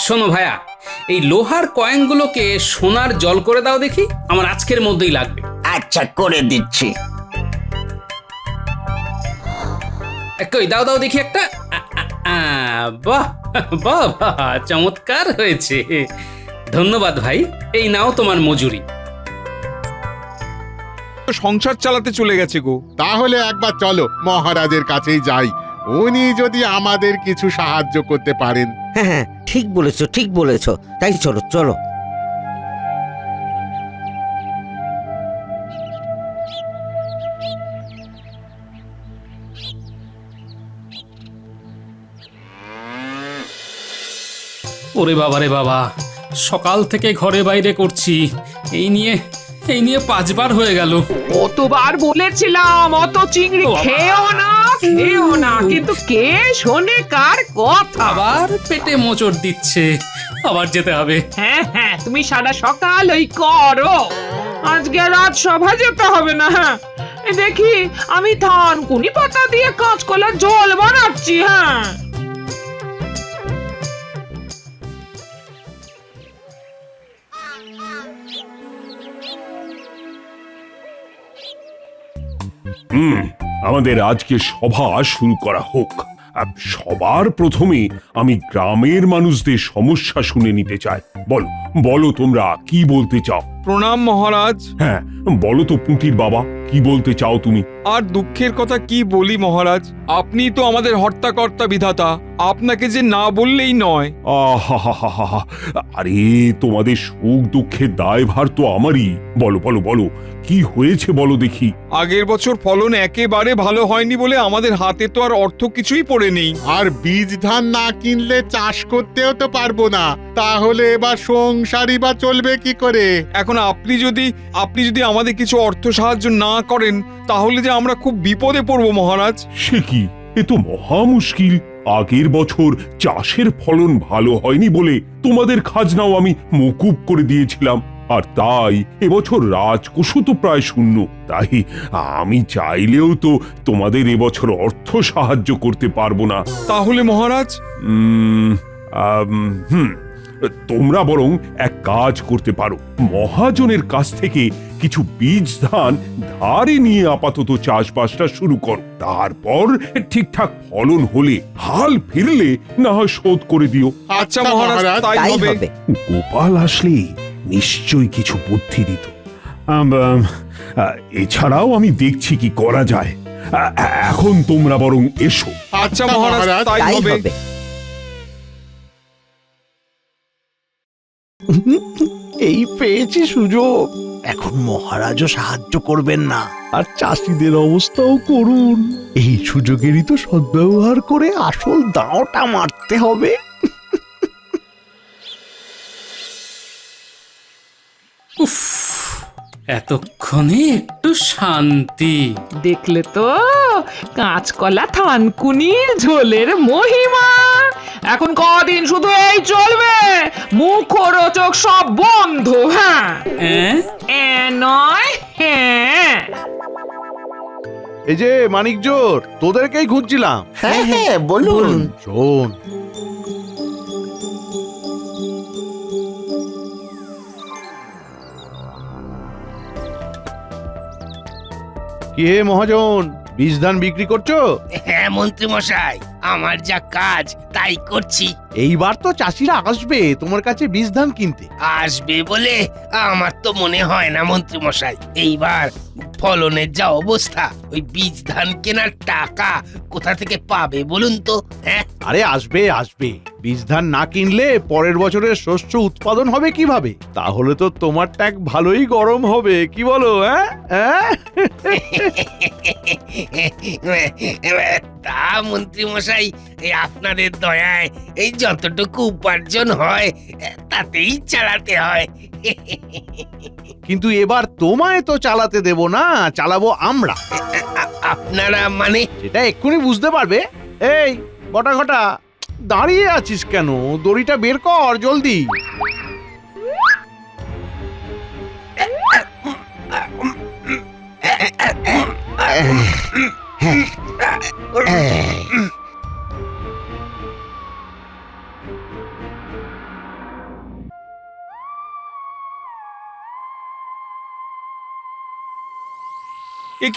শোনো ভাইয়া, এই লোহার কয়েনগুলোকে সোনার জল করে দাও দেখি, আমার আজকের মধ্যেই লাগবে। আচ্ছা, করে দিচ্ছি। কই দাও দাও দেখি একটা। বাহ বাহ বাহ, চমৎকার হয়েছে, ধন্যবাদ ভাই। এই নাও তোমার মজুরি। সংসার চালাতে চলে গেছে গো। তাহলে একবার চলো মহারাজের কাছেই যাই, উনি যদি আমাদের কিছু সাহায্য করতে পারেন। হ্যাঁ হ্যাঁ, ঠিক বলেছো, ঠিক বলেছো। তাই চলো চলো। ওরে বাবা রে বাবা, সকাল থেকে ঘরে বাইরে করছি, এই নিয়ে 5বার হয়ে গেল। কতবার বলেছিলাম অত চিংড়ি খেও না, কিন্তু কে শোনে কার কথা। আবার পেটে মোচড় দিচ্ছে, আবার যেতে হবে। হ্যাঁ হ্যাঁ, তুমি সারা সকাল ওই করো, আজকে রাত সভা যেতে হবে না। হ্যাঁ, দেখি আমি থানকুনি পাতা দিয়ে কাঁচকলার ঝোল বানাচ্ছি। হ্যাঁ, আমাদের আজকে সভা শুরু করা হোক। সবার প্রথমে আমি গ্রামের মানুষদের সমস্যা শুনে নিতে চাই। বলো বলো, তোমরা কি বলতে চাও? প্রণাম মহারাজ। হ্যাঁ, বলো তো পুঁটির বাবা, কি বলতে চাও তুমি? আর দুঃখের কথা কি বলি মহারাজ, আপনি তো আমাদের হর্তাকর্তা বিধাতা, আপনাকে যে না বললেই নয়। আহা, আরে তোমাদের সুখ দুঃখের দায়ভার তো আমারই। বলো বলো বলো, কি হয়েছে বলো দেখি। আগের বছর ফলন একেবারে ভালো হয়নি বলে আমাদের হাতে তো আর অর্থ কিছুই পড়ে নেই। আর বীজ ধান না কিনলে চাষ করতেও তো পারবো না, তাহলে এবার সংসারই বা চলবে কি করে? এখন আপনি যদি আমাদের কিছু অর্থ সাহায্য না করেন, তাহলে যে আমরা খুব বিপদে পড়বো মহারাজ। সে কি, এ তো মহা মুশকিল। আগের বছর চাষের ফলন ভালো হয়নি বলে তোমাদের খাজনাও আমি মকুব করে দিয়েছিলাম, আর তাই এবছর রাজকোষও তো প্রায় শূন্য। তাই আমি চাইলেও তো তোমাদের এবছর অর্থ সাহায্য করতে পারবো না। তাহলে মহারাজ তোমরা বরং এক কাজ করতে পারো, মহাজনের কাছ থেকে কিছু বীজ ধান ধারে নিয়ে আপাতত চাষবাসটা শুরু করো। তারপর ঠিকঠাক ফলন হলে, হাল ফিরলে না হয় শোধ করে দিও। আচ্ছা মহারাজ, তাই হবে। গোপাল আসলে নিশ্চয়ই কিছু বুদ্ধি দিত। এছাড়াও আমি দেখছি কি করা যায়। এখন তোমরা বরং এসো। আচ্ছা মহারাজ, তাই হবে। এই পেয়েছি সুযোগ, এখন মহারাজও সাহায্য করবেন না, আর চাষিদের অবস্থাও করুন। এই সুযোগেরই তো সদ্ব্যবহার করে আসল দাঁওটা মারতে হবে। উফ, এতক্ষণে একটু শান্তি। দেখলে তো কাঁচকলা থানকুনির ঝোলের মহিমা। এখন কদিন শুধু এই চলবে, মুখরোচক সব বন্ধ। হ্যাঁ নয়, হ্যাঁ। এই যে মানিক জোর, তোদেরকেই খুঁজছিলাম। হ্যাঁ হ্যাঁ, বলুন। শোন, কি হে মহাজন, বীজ ধান বিক্রি করছো? হ্যাঁ মন্ত্রী মশাই, আমার যা কাজ তাই করছি। এইবার তো চাষিরা আসবে তোমার কাছে বীজ ধান কিনতে। আসবে বলে আমার তো মনে হয় না মন্ত্রী মশাই। এইবার ফলনের যা অবস্থা, ওই বীজ ধান কেনার টাকা কোথা থেকে পাবে বলুন তো? হ্যাঁ, আরে আসবে আসবে, বীজ ধান না কিনলে পরের বছরের শস্য উৎপাদন হবে কিভাবে? তাহলে তো তোমার ট্যাগ ভালোই গরম হবে, কি বলো? তা মন্ত্রী মশাই, আপনাদের দয়ায় এই যতটুকু উপার্জন হয় তাতেই চালাতে হয়। কিন্তু এবার তোমায় তো চালাতে দেব না, চালাবো আমরা। আপনারা মানে? সেটা এক্ষুনি বুঝতে পারবে। এই বটা ঘটা, দাঁড়িয়ে আছিস কেন? দড়িটা বের কর জলদি। এ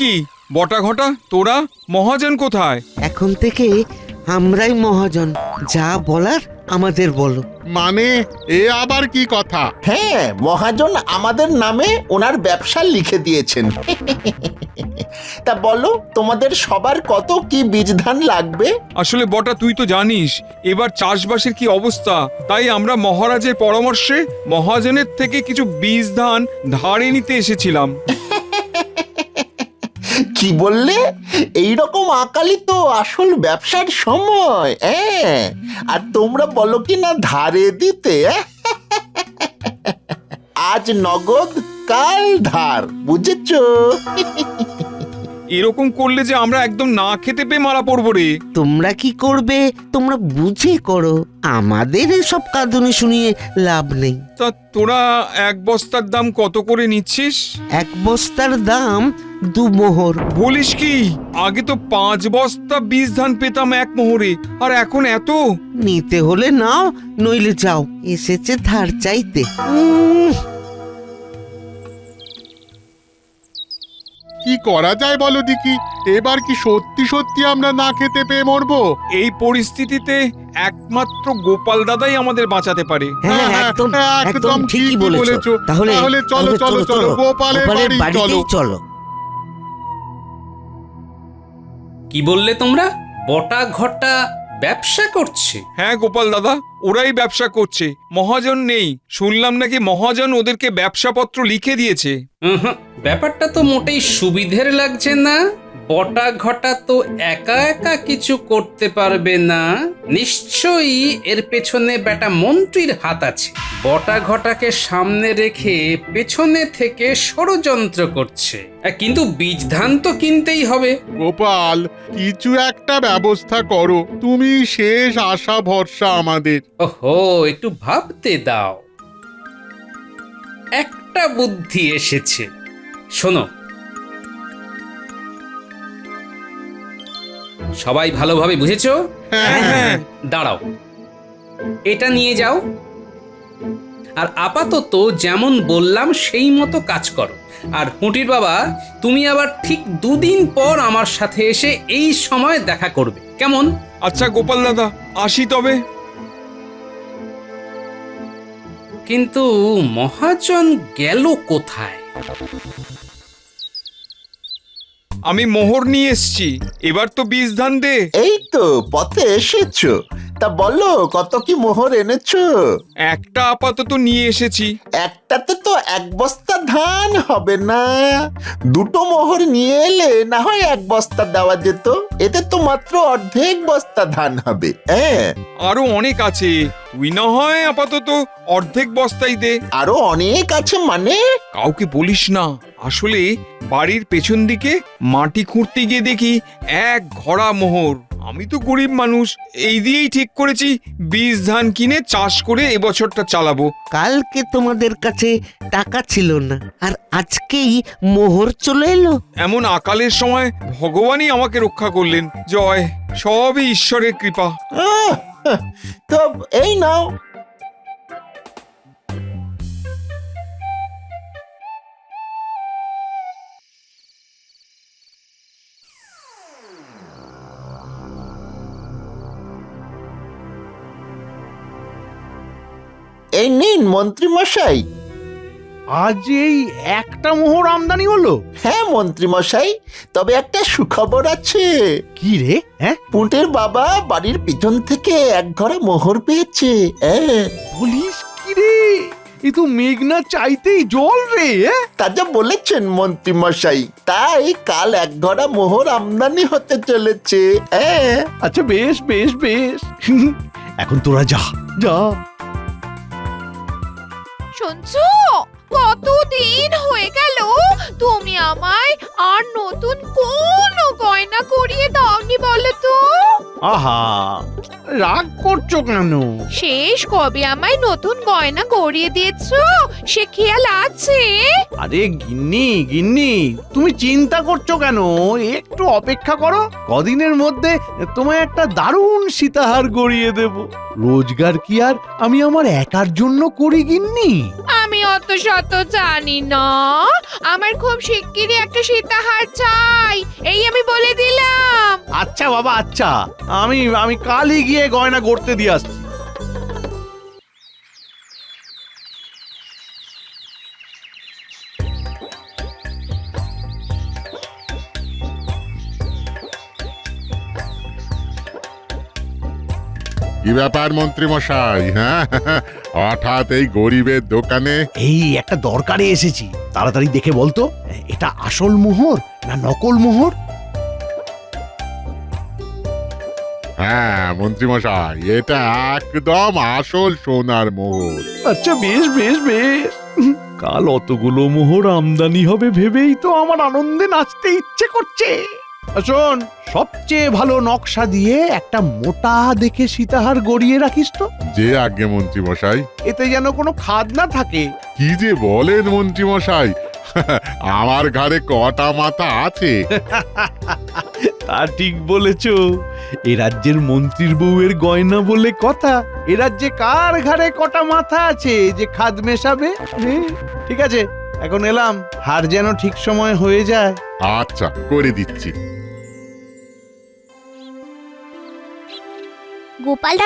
কি বটা ঘটা তোরা মহাজন কোথায়? এখন থেকে আমরাই মহাজন, যা বলার আমাদের বলো। মানে এ আবার কি কথা? হ্যাঁ, মহাজন আমাদের নামে ওনার ব্যবসা লিখে দিয়েছেন। তা বলো, তোমাদের সবার কত কি বীজ ধান লাগবে? আসলে বটা তুই তো জানিস এবার চাষবাসের কি অবস্থা, তাই আমরা মহারাজের পরামর্শে মহাজনের থেকে কিছু বীজ ধান ধারে নিতে এসেছিলাম। কি বললে? এইরকম আকালি তো আসল ব্যবসার সময়। হ্যাঁ, আর তোমরা বলো কি না ধারে দিতে? আজ নগদ, কাল ধার, বুঝেছো? এরকম করলে যে আমরা একদম না খেতে পেয়ে মারা পড়বো রে। তোমরা কি করবে তোমরা বুঝে করো, আমাদের এসব কাঁদুনি শুনিয়ে লাভ নেই। তা তোরা এক বস্তার দাম কত করে নিচ্ছিস? এক বস্তার দাম 2 মোহর। বলিস কি? আগে তো 5 বস্তা বীজ ধান পেতাম এক মোহরে, আর এখন এত? নিতে হলে নাও, নইলে যাও। এসেছে ধার চাইতে। কি করা যায় বলো দেখি? এবার কি সত্যি সত্যি আমরা না খেতে পেয়ে মরবো? এই পরিস্থিতিতে একমাত্র গোপাল দাদাই আমাদের বাঁচাতে পারে। হ্যাঁ, হ্যাঁ, একদম একদম একদম ঠিকই ঠিকই বলেছো। বলেছো। তাহলে চলো, চলো, চলো, গোপালের বাড়ি বাড়িতেই চলো। কি বললে তোমরা? বটা ঘটা ব্যবসা করছে? হ্যাঁ গোপাল দাদা, ওরাই ব্যবসা করছে। মহাজন নেই, শুনলাম নাকি মহাজন ওদেরকে ব্যবসাপত্র লিখে দিয়েছে। উহুঁ, ব্যাপারটা তো মোটেই সুবিধের লাগছে না। বটা ঘটা তো একা একা কিছু করতে পারবে না, নিশ্চয়ই এর পেছনে বেটা মন্ত্রীর হাত আছে। বটা ঘটাকে সামনে রেখে পেছনে থেকে ষড়যন্ত্র করছে। কিন্তু বীজ ধান তো কিনতেই হবে। গোপাল, কিছু একটা ব্যবস্থা করো, তুমি শেষ আশা ভরসা আমাদের। ওহো, একটু ভাবতে দাও। একটা বুদ্ধি এসেছে, শোনো। সবাই ভালোভাবে বুঝেছো? হ্যাঁ। দাঁড়াও, এটা নিয়ে যাও, আর আপাতত যেমন বললাম সেই মতো কাজ করো। আর পুঁটির বাবা, তুমি আবার ঠিক 2 দিন পর আমার সাথে এসে এই সময় দেখা করবে, কেমন? আচ্ছা গোপাল দাদা, আসি তবে। কিন্তু মহাজন গেল কোথায়? আমি মোহর নিয়ে এসছি, এবার তো বীজ ধান দে। এই তো পথে এসেছো। তা বলো, কত কি মোহর এনেছো? একটা আপাতত নিয়ে এসেছি। একটাতে তো 1 বস্তা ধান হবে না, 2টো মোহর নিয়ে এলে না হয় 1 বস্তা দেওয়া যেত। এতে তো মাত্র অর্ধেক বস্তা ধান হবে। হ্যাঁ, আরো অনেক আছে, তুই না হয় আপাতত অর্ধেক বস্তাই দে। আরো অনেক আছে মানে? কাউকে বলিস না। আসলে বাড়ির পেছন দিকে মাটি খুঁড়তে গিয়ে দেখি 1 ঘড়া মোহর। আমি তো গরিব মানুষ, এই দিয়েই ঠিক করেছি বীজ ধান কিনে চাষ করে এবছরটা চালাবো। কালকে তোমাদের কাছে টাকা ছিল না, আর আজকেই মোহর চলে এলো। এমন আকালের সময় ভগবানই আমাকে রক্ষা করলেন। জয়, সবই ঈশ্বরের কৃপা। আহ, তো এই নাও। এই নিন মন্ত্রী মশাই। আজ এই একটা মোহর আমদানি হলো? হ্যাঁ মন্ত্রী মশাই, তবে একটা সুখবর আছে। কি রে? হ্যাঁ, পুঁটের বাবা বাড়ির পিছন থেকে 1 ঘড়া মোহর পেয়েছে। হ্যাঁ, বলিস কি রে? এ তো মেঘনা চাইতেই জল রে। তা যা বলেছেন মন্ত্রী মশাই, তাই কাল 1 ঘড়া মোহর আমদানি হতে চলেছে। হ্যাঁ, আচ্ছা বেশ বেশ বেশ। এখন তোরা যা যা। শুনছো, কতদিন হয়ে গেল তুমি আমায় আর নতুন কোন গয়না করিয়ে দাওনি বলো তো? আহা, রাগ করছো কেন? শেষ কবে আমায় নতুন গয়না গড়িয়ে দিয়েছো সে খেয়াল আছে? আরে গিন্নি গিন্নি, তুমি চিন্তা করছো কেন? একটু অপেক্ষা করো, কদিনের মধ্যে তোমায় একটা দারুণ সীতাহার গড়িয়ে দেব। রোজগার কি আর আমি আমার একার জন্য করি গিন্নি? আমি অত শত জানি না, আমার খুব শিগগিরই একটা সীতাহার চাই, এই আমি বলে দিলাম। আচ্ছা বাবা আচ্ছা, আমি কালই গিয়ে গয়না গড়তে দিয়ে আসছি। কি ব্যাপার মন্ত্রী মশাই? হ্যাঁ, হঠাৎ এই গরিবের দোকানে? এই একটা দরকারে এসেছি, তাড়াতাড়ি দেখে বলতো এটা আসল মোহর না নকল মোহর? হ্যাঁ মন্ত্রী মশাই, এটা একদম আসল সোনার মোহর। আচ্ছা বেশ বেশ বেশ, কাল অতগুলো মোহর আমদানি হবে ভেবেই তো আমার আনন্দে নাচতে ইচ্ছে করছে। শোন, সবচেয়ে ভালো নকশা দিয়ে একটা মোটা দেখে সীতাহার গড়িয়ে রাখিস তো। যে আজ্ঞে মন্ত্রী মশাই। এতে যেন কোনো খাদ না থাকে। কি যে বলেন মন্ত্রী মশাই, আমার ঘাড়ে কটা মাথা আছে? তা ঠিক বলেছ, এ রাজ্যের মন্ত্রীর বউয়ের গয়না বলে কথা। এ রাজ্যে কার ঘাড়ে কটা মাথা আছে যে খাদ মেশাবে? ঠিক আছে, এখন এলাম, হার যেন ঠিক সময় হয়ে যায়। আচ্ছা, করে দিচ্ছি। গোপাল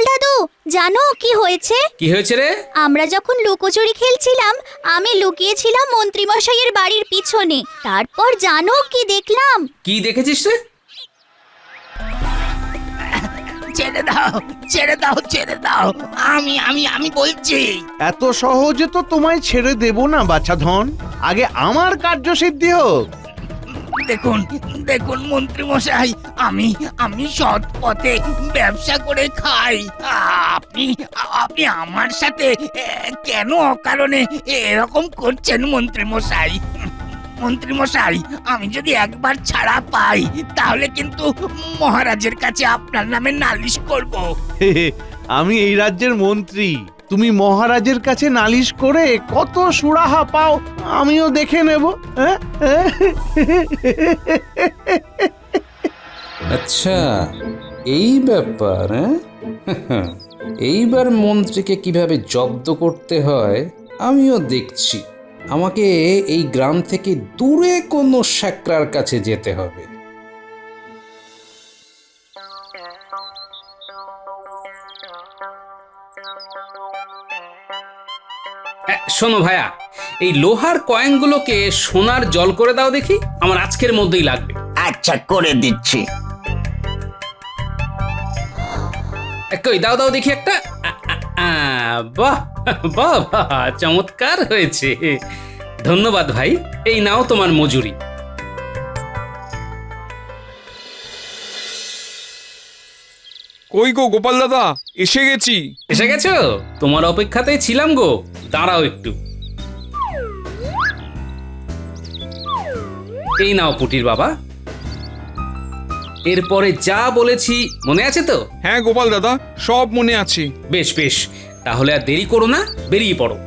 দাদু জানো কি হয়েছে? কি হয়েছে রে? আমরা যখন লুকোচুরি খেলছিলাম আমি লুকিয়েছিলাম মন্ত্রী মশাইয়ের বাড়ির পিছনে। তারপর জানো কি দেখলাম? কি দেখেছিস রে? ছেড়ে দাও ছেড়ে দাও ছেড়ে দাও, আমি আমি আমি বলছি। এত সহজে তো তোমায় ছেড়ে দেব না বাছাধন, আগে আমার কার্যসিদ্ধি হোক। দেখুন দেখুন মন্ত্রী মশাই, আমি আমি সৎ পথে ব্যবসা করে খাই। আপনি আপনি আমার সাথে কেন অকারণে এরকম করছেন মন্ত্রী মশাই? মন্ত্রী মশাই, আমি যদি একবার ছাড়া পাই তাহলে কিন্তু মহারাজের কাছে আপনার নামে নালিশ করব। আমি এই রাজ্যের মন্ত্রী, তুমি মহারাজের কাছে নালিশ করে কত সুরাহা পাও আমিও দেখে নেব। আচ্ছা, এই ব্যাপার। এইবার মন্ত্রীকে কিভাবে জব্দ করতে হয় আমিও দেখছি। আমাকে এই গ্রাম থেকে দূরে কোনো শ্যাকরার কাছে যেতে হবে। শোনো ভাইয়া, এই লোহার কয়েনগুলোকে সোনার জল করে দাও দেখি, আমার আজকের মধ্যেই লাগবে। আচ্ছা, করে দিচ্ছি। কই দাও দাও দেখি একটা। বাহ বাহ বাহ, চমৎকার হয়েছে। ধন্যবাদ ভাই, এই নাও তোমার মজুরি। কই গো গোপাল দাদা, এসে গেছি। এসে গেছো? তোমার অপেক্ষাতেই ছিলাম গো, দাঁড়াও একটু। এই নাও পুটির বাবা, এরপরে যা বলেছি মনে আছে তো? হ্যাঁ গোপাল দাদা, সব মনে আছে। বেশ বেশ, তাহলে আর দেরি করো না, বেরিয়ে পড়ো।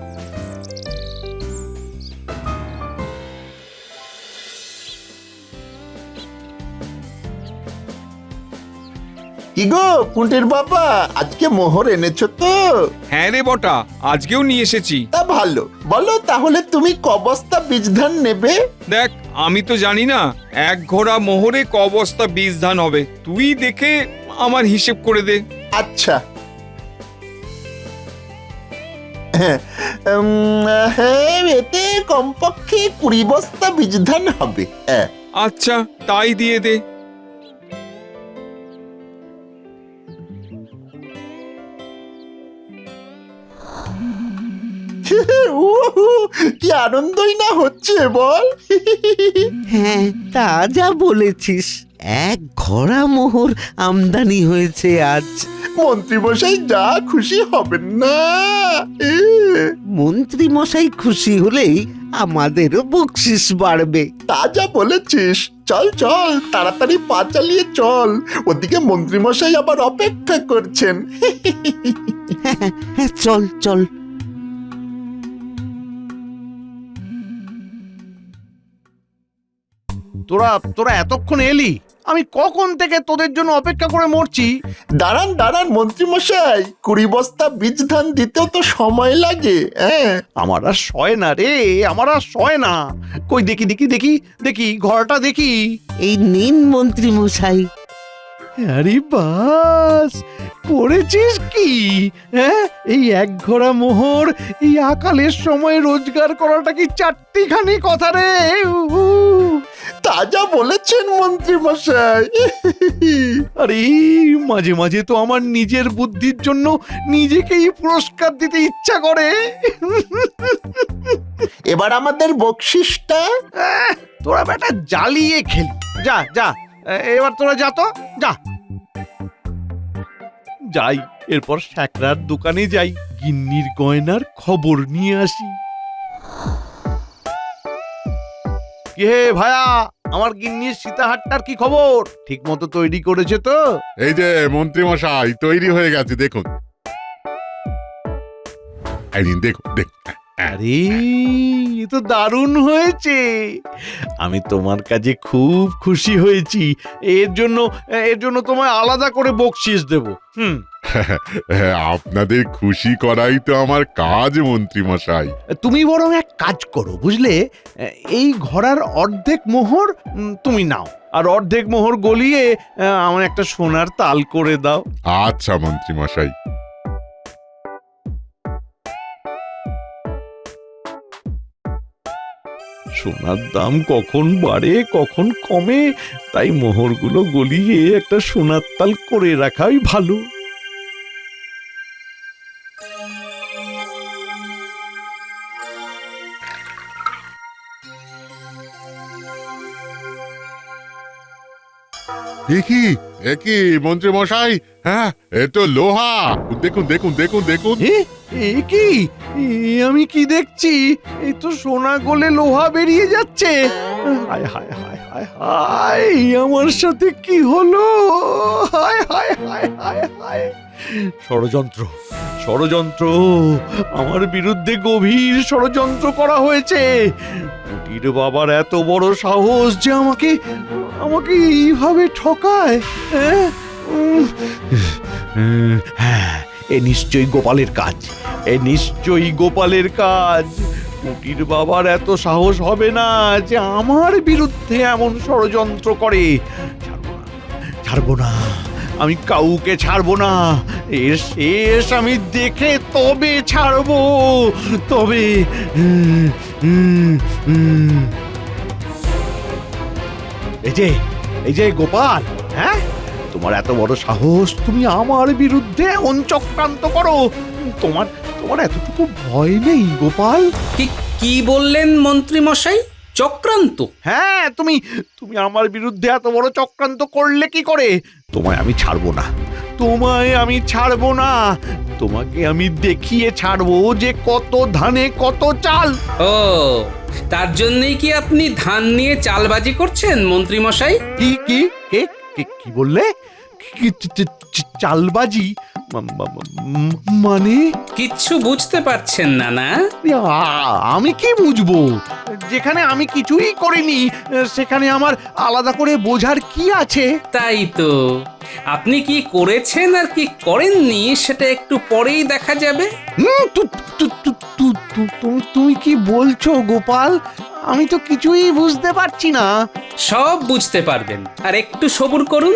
কি গো পুঁটির বাবা, আজকে মোহর এনেছো তো? হ্যাঁ রে বটা, আজকেও নিয়ে এসেছি। তা ভালো, বলো তাহলে তুমি ক বস্তা বীজ ধান নেবে? দেখ, আমি তো জানি না এক ঘোড়া মোহরে ক বস্তা বীজ ধান হবে, তুই দেখে আমার হিসেব করে দে। আচ্ছা, হ্যাঁ, এতে কমপক্ষে 20 বস্তা বীজ ধান হবে। আচ্ছা, তাই দিয়ে দে। কি আনন্দই না হচ্ছে বল। হ্যাঁ, তা যা বলেছিস, এক ঘোড়া মোহর আমদানি হয়েছে আজ। মন্ত্রী মশাই যা খুশি হবেন না। মন্ত্রী মশাই খুশি হলেই আমাদেরও বকশিস বাড়বে। তা যা বলেছিস। চল চল তাড়াতাড়ি পা চালিয়ে চল, ওদিকে মন্ত্রীমশাই আবার অপেক্ষা করছেন। হ্যাঁ, চল চল। তোরা এতক্ষণ এলি? আমি কখন থেকে তোদের জন্য অপেক্ষা করে মরছি। দাঁড়ান দাঁড়ান মন্ত্রীমশাই, 20 বস্তা বীজ ধান দিতেও তো সময় লাগে। হ্যাঁ, আমার আর সয় না রে, আমার আর সয় না। কই দেখি দেখি দেখি দেখি ঘরটা দেখি। এই নিন মন্ত্রী মশাই। আরে বাস, করেছিস কি? হ্যাঁ, এই এক ঘোড়া মোহর এই আকালের সময় রোজগার করাটা কি চারটিখানি কথা রে? উহু। তা যা বলেছেন মন্ত্রীমশাই। আরে মাঝে মাঝে তো আমার নিজের বুদ্ধির জন্য নিজেকেই পুরস্কার দিতে ইচ্ছা করে। এবার আমাদের বকশিসটা। তোরা বেটা জ্বালিয়ে খেলি। যা যা, এবার তোরা যা তো, যা। যাই, এরপর শ্যাকরার দোকানে যাই, গিন্নির গয়নার খবর নিয়ে আসি। কে ভায়া, আমার গিন্নির সীতাহারটার কি খবর? ঠিক মতো তৈরি করেছে তো? এই যে মন্ত্রী মশাই তৈরি হয়ে গেছে, দেখুন। এই দিন দেখুন দেখুন। আরে এ তো দারুণ হয়েছে। আমি তোমার কাজে খুব খুশি হয়েছি। এর জন্য তোমায় আলাদা করে বকশিস দেব। আপনাদের খুশি করাই তো আমার কাজ মন্ত্রী মশাই। তুমি বরং এক কাজ করো, বুঝলে, এই ঘোড়ার অর্ধেক মোহর তুমি নাও, আর অর্ধেক মোহর গলিয়ে আমার একটা সোনার তাল করে দাও। আচ্ছা মন্ত্রী মশাই। সোনার দাম কখন বাড়ে কখন কমে, তাই মোহরগুলো গলিয়ে একটা সোনার তাল করে রাখাই ভালো। দেখি দেখি মন্ত্রী মশাই, হ্যাঁ এ তো লোহা। দেখুন দেখুন দেখুন দেখুন। এ কি? আমি কি দেখছি? এই তো সোনা গলে লোহা বেরিয়ে যাচ্ছে। হায় হায় হায় হায় হায়, আমার সাথে কি হলো? হায় হায় হায় হায় হায়। ষড়যন্ত্র, ষড়যন্ত্র, আমার বিরুদ্ধে গভীর ষড়যন্ত্র করা হয়েছে। কুটির বাবার এত বড় সাহস যে আমাকে এইভাবে ঠকায়। হ্যাঁ, এ নিশ্চয়ই গোপালের কাজ, এ নিশ্চয়ই গোপালের কাজ। কুটির বাবার এত সাহস হবে না যে আমার বিরুদ্ধে এমন ষড়যন্ত্র করে। ছাড়বো না, আমি কাউকে ছাড়বো না। এর শেষ আমি দেখে তবে ছাড়বো, তবে। এই যে গোপাল, হ্যাঁ, তোমার এত বড় সাহস, তুমি আমার বিরুদ্ধে এমন চক্রান্ত করো। তোমার এতটুকু ভয় নেই গোপাল? কি বললেন মন্ত্রী মশাই? চক্রান্ত? হ্যাঁ, তুমি আমার বিরুদ্ধে এত বড় চক্রান্ত করলে কি করে? তোমায় আমি ছাড়বো না, তোমায় আমি ছাড়বো না। তোমাকে আমি দেখিয়ে ছাড়বো যে কত ধানে কত চাল। ও, তার জন্যই কি আপনি ধান নিয়ে চালবাজি করছেন মন্ত্রী মশাই? কি কি কি বললে? চালবাজি মানে? কিচ্ছু বুঝতে পারছেন না? না, আমি কি বুঝবো? যেখানে আমি কিছুই করিনি সেখানে আমার আলাদা করে বোঝার কি আছে? তাই তো, আপনি কি করেছেন আর কি করেননি সেটা একটু পরেই দেখা যাবে। তুমি কি বলছো গোপাল? আমি তো কিছুই বুঝতে পারছি না। সব বুঝতে পারবেন, আর একটু সবুর করুন।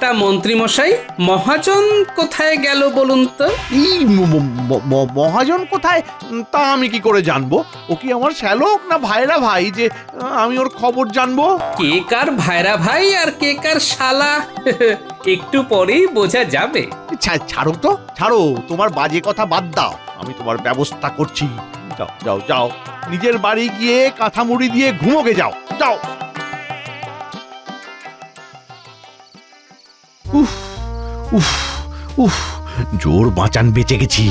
তা মন্ত্রী মশাই, মহাজন কোথায় গেল বলুন তো? মহাজন কোথায় তা আমি কি করে জানবো? ও কি আমার শ্যালক না ভাইরা ভাই যে আমি ওর খবর জানবো? কে কার ভাইরা ভাই আর কে কার শালা একটু পরেই বোঝা যাবে। ছাড়ো তো, ছাড়ো, তোমার বাজে কথা বাদ দাও, আমি তোমার ব্যবস্থা করছি। যাও যাও যাও, নিজের বাড়ি গিয়ে কাঁথা মুড়ি দিয়ে ঘুমোগে যাও, যাও। উফ উফ উফ, জোর বাঁচান বেঁচে গেছি।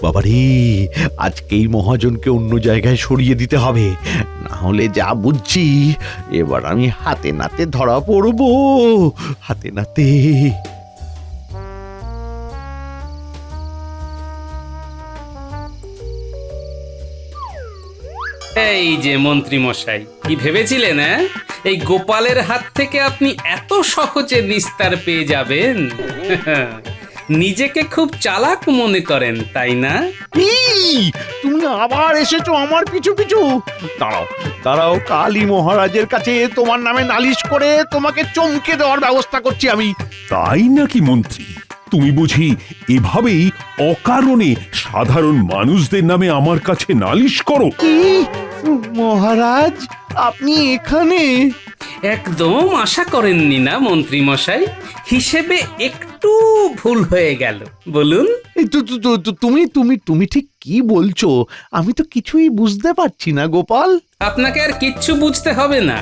বাবারে, আজকেই মহাজনকে অন্য জায়গায় সরিয়ে দিতে হবে, না হলে যা বুঝছি এবার আমি হাতে নাতে ধরা পড়বো, হাতে নাতে। এই যে মন্ত্রী মশাই, কি ভেবেছিলেন হ্যাঁ? এই গোপালের হাত থেকে আপনি এত সহজে নিস্তার পেয়ে যাবেন? নিজেকে খুব চালাক মনে করেন তাই না? তুমি আবার এসেছো আমার পিছু পিছু। দাঁড়াও দাঁড়াও, কালী মহারাজের কাছে তোমার নামে নালিশ করে তোমাকে চমকে দেওয়ার ব্যবস্থা করছি আমি। তাই নাকি মন্ত্রী? তুমি বুঝি এভাবেই অকারণে সাধারণ মানুষদের নামে আমার কাছে নালিশ করো? কি মহারাজ, আপনি এখানে? একদম আশা করেননি না মন্ত্রী মশাই? হিসেবে একটু ভুল হয়ে গেল। বলুন। এই তুমি তুমি তুমি ঠিক কি বলছো? আমি তো কিছুই বুঝতে পারছি না গোপাল। আপনাকে আর কিচ্ছু বুঝতে হবে না,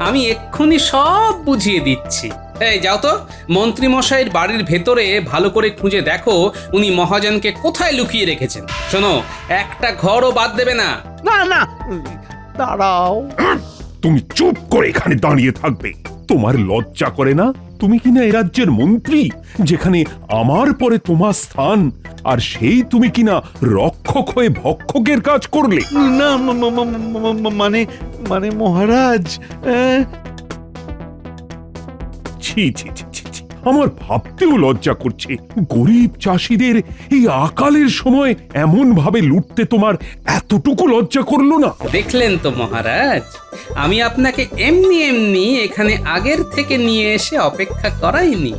আমি এক্ষুনি সব বুঝিয়ে দিচ্ছি। এই যাও তো, মন্ত্রী মশাইয়ের বাড়ির ভেতরে ভালো করে খুঁজে দেখো উনি মহাজনকে কোথায় লুকিয়ে রেখেছেন। শোনো, একটা ঘরও বাদ দেবে না। না না, দাঁড়াও। তুমি চুপ করে এখানে দাঁড়িয়ে থাকবে। তোমার লজ্জা করে না? তুমি কিনা এ রাজ্যের মন্ত্রী, যেখানে আমার পরে তোমার স্থান, আর সেই তুমি কিনা রক্ষক হয়ে ভক্ষকের কাজ করলে। না মানে মানে মহারাজ, ছি ছি ছি ছি ছি, আমার ভাবতেও লজ্জা করছে। গরিব চাষিদের এই আকালের সময় এমন ভাবে লুটতে তোমার এতটুকু লজ্জা করলো না? দেখলেন তো মহারাজ, আমি আপনাকে এমনি এমনি এখানে আগের থেকে নিয়ে এসে অপেক্ষা করাইনি।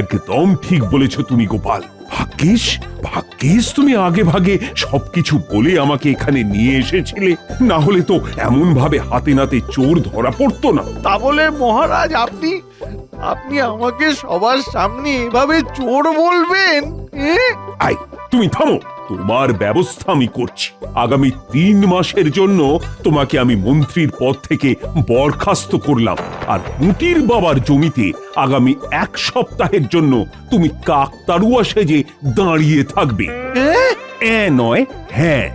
একদম ঠিক বলেছ তুমি গোপাল। ভাগ্যিস ভাগ্যিস তুমি আগে ভাগে সবকিছু বলে আমাকে এখানে নিয়ে এসেছিলে, না হলে তো এমন ভাবে হাতে নাতে চোর ধরা পড়তো না। তা বলে মহারাজ আপনি আপনি আমাকে সবার সামনে এভাবে চোর বলবেন? আই, তুমি থামো, তোমার ব্যবস্থা আমি করছি। আগামী 3 মাসের জন্য তোমাকে আমি মন্ত্রীর পদ থেকে বরখাস্ত করলাম, আর মুটির বাবার জমিতে আগামী 1 সপ্তাহের জন্য তুমি কাকতাড়ুয়া সেজে দাঁড়িয়ে থাকবে। নয় হ্যাঁ।